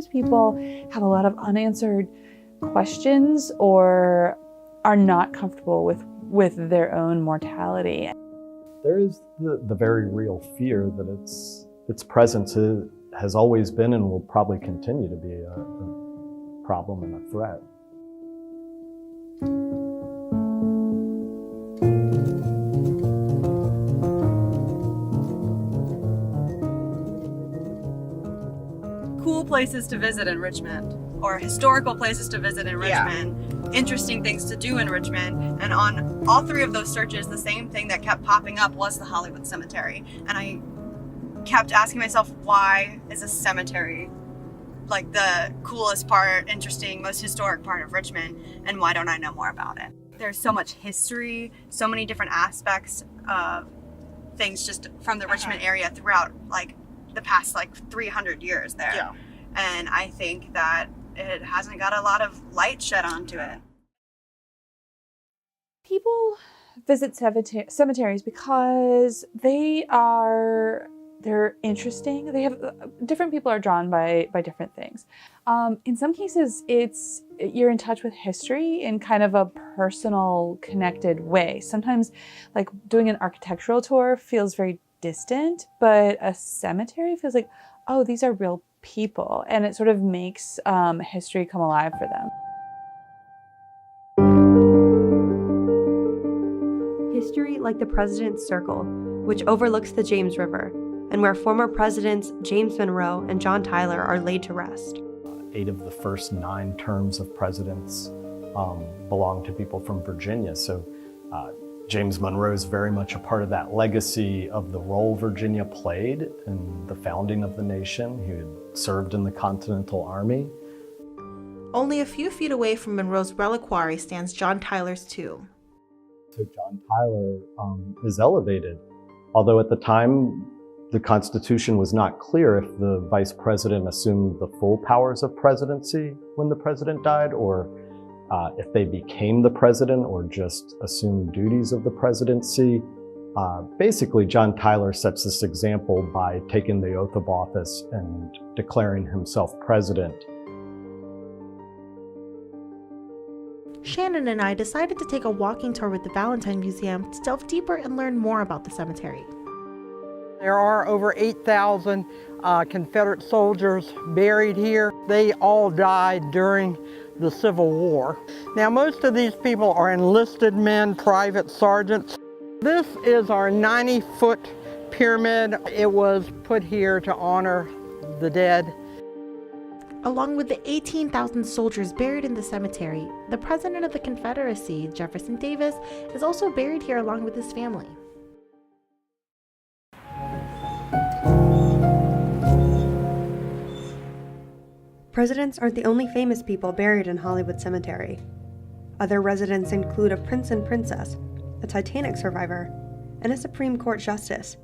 sometimes people have a lot of unanswered questions or are not comfortable with their own mortality. There is the very real fear that its presence has always been and will probably continue to be a problem and a threat. Cool places to visit in Richmond, or historical places to visit in Richmond, interesting things to do in Richmond, and on all three of those searches, the same thing that kept popping up was the Hollywood Cemetery. And I kept asking myself, why is a cemetery like the coolest part, interesting, most historic part of Richmond, and why don't I know more about it? There's so much history, so many different aspects of things just from the Richmond area throughout like the past like 300 years there. Yeah. And I think that it hasn't got a lot of light shed onto it. People visit cemeteries because they're interesting. They have different people are drawn by different things. In some cases, you're in touch with history in kind of a personal, connected way. Sometimes, like doing an architectural tour feels very distant, but a cemetery feels like, oh, these are real people, and it sort of makes history come alive for them. History like the President's Circle, which overlooks the James River, and where former presidents James Monroe and John Tyler are laid to rest. 8 of the first 9 terms of presidents belong to people from Virginia. So James Monroe is very much a part of that legacy of the role Virginia played in the founding of the nation. He had served in the Continental Army. Only a few feet away from Monroe's reliquary stands John Tyler's tomb. So John Tyler is elevated, although at the time the Constitution was not clear if the vice president assumed the full powers of presidency when the president died, or if they became the president or just assumed duties of the presidency. Basically, John Tyler sets this example by taking the oath of office and declaring himself president. Shannon and I decided to take a walking tour with the Valentine Museum to delve deeper and learn more about the cemetery. There are over 8,000 Confederate soldiers buried here. They all died during the Civil War. Now, most of these people are enlisted men, private sergeants. This is our 90-foot pyramid. It was put here to honor the dead. Along with the 18,000 soldiers buried in the cemetery, the President of the Confederacy, Jefferson Davis, is also buried here along with his family. Presidents aren't the only famous people buried in Hollywood Cemetery. Other residents include a prince and princess, a Titanic survivor, and a Supreme Court justice.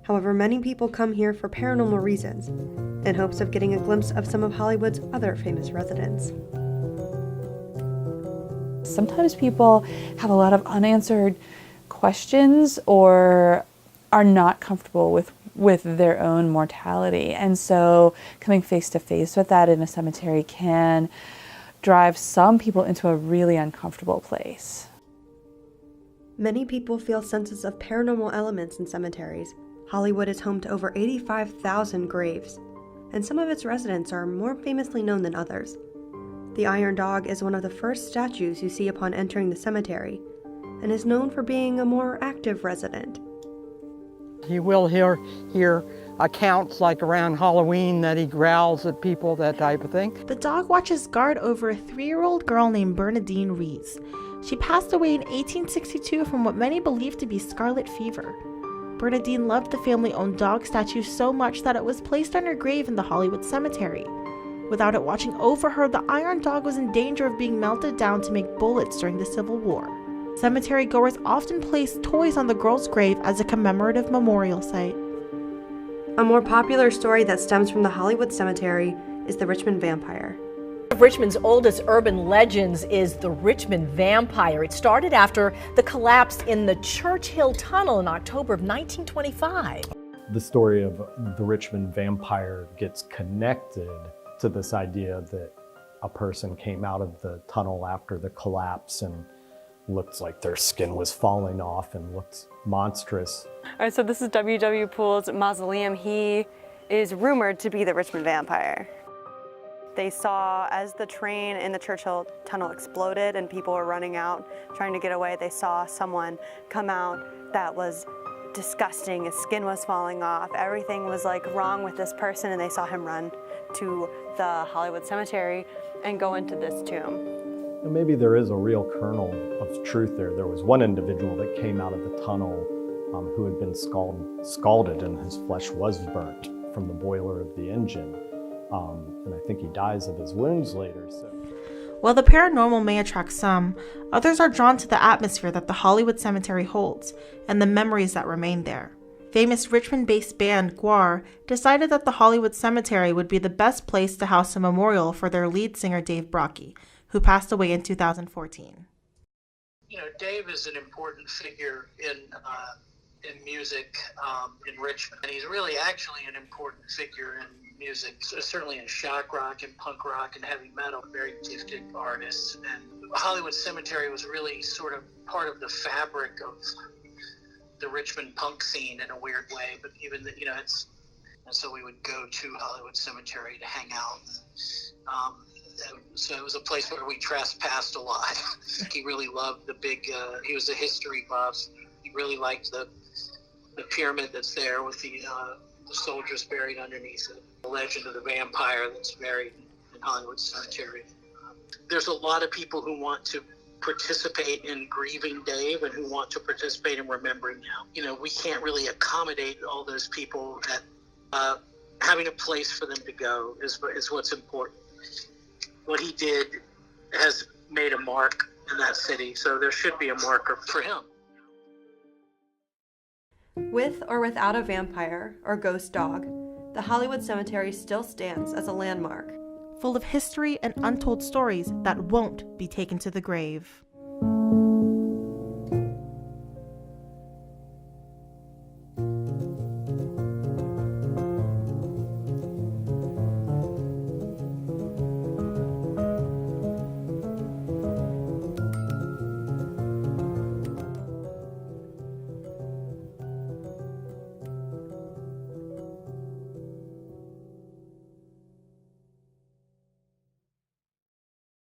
However, many people come here for paranormal reasons, in hopes of getting a glimpse of some of Hollywood's other famous residents. Sometimes people have a lot of unanswered questions or are not comfortable with their own mortality. And so coming face to face with that in a cemetery can drive some people into a really uncomfortable place. Many people feel senses of paranormal elements in cemeteries. Hollywood is home to over 85,000 graves, and some of its residents are more famously known than others. The Iron Dog is one of the first statues you see upon entering the cemetery, and is known for being a more active resident. You will hear accounts like around Halloween that he growls at people, that type of thing. The dog watches guard over a 3-year-old girl named Bernadine Rees. She passed away in 1862 from what many believe to be scarlet fever. Bernadine loved the family-owned dog statue so much that it was placed on her grave in the Hollywood Cemetery. Without it watching over her, the Iron Dog was in danger of being melted down to make bullets during the Civil War. Cemetery goers often place toys on the girl's grave as a commemorative memorial site. A more popular story that stems from the Hollywood Cemetery is the Richmond Vampire. One of Richmond's oldest urban legends is the Richmond Vampire. It started after the collapse in the Churchill Tunnel in October of 1925. The story of the Richmond Vampire gets connected to this idea that a person came out of the tunnel after the collapse and looked like their skin was falling off and looked monstrous. All right, so this is W.W. Poole's mausoleum. He is rumored to be the Richmond vampire. They saw, as the train in the Churchill Tunnel exploded and people were running out, trying to get away, they saw someone come out that was disgusting. His skin was falling off. Everything was like wrong with this person, and they saw him run to the Hollywood Cemetery and go into this tomb. And maybe there is a real kernel of truth there. There was one individual that came out of the tunnel who had been scalded, and his flesh was burnt from the boiler of the engine. And I think he dies of his wounds later. So. While the paranormal may attract some, others are drawn to the atmosphere that the Hollywood Cemetery holds and the memories that remain there. Famous Richmond-based band Gwar decided that the Hollywood Cemetery would be the best place to house a memorial for their lead singer Dave Brockie, who passed away in 2014. You know, Dave is an important figure in music in Richmond, and he's really actually an important figure in music, certainly in shock rock and punk rock and heavy metal. Very gifted artists, and Hollywood Cemetery was really sort of part of the fabric of the Richmond punk scene in a weird way. But even and so we would go to Hollywood Cemetery to hang out. So it was a place where we trespassed a lot. He really loved the big. He was a history buff. He really liked the pyramid that's there with the soldiers buried underneath it. The legend of the vampire that's buried in Hollywood Cemetery. There's a lot of people who want to participate in grieving Dave and who want to participate in remembering now. You know, we can't really accommodate all those people. That having a place for them to go is what's important. What he did has made a mark in that city, so there should be a marker for him. With or without a vampire or ghost dog, the Hollywood Cemetery still stands as a landmark, full of history and untold stories that won't be taken to the grave.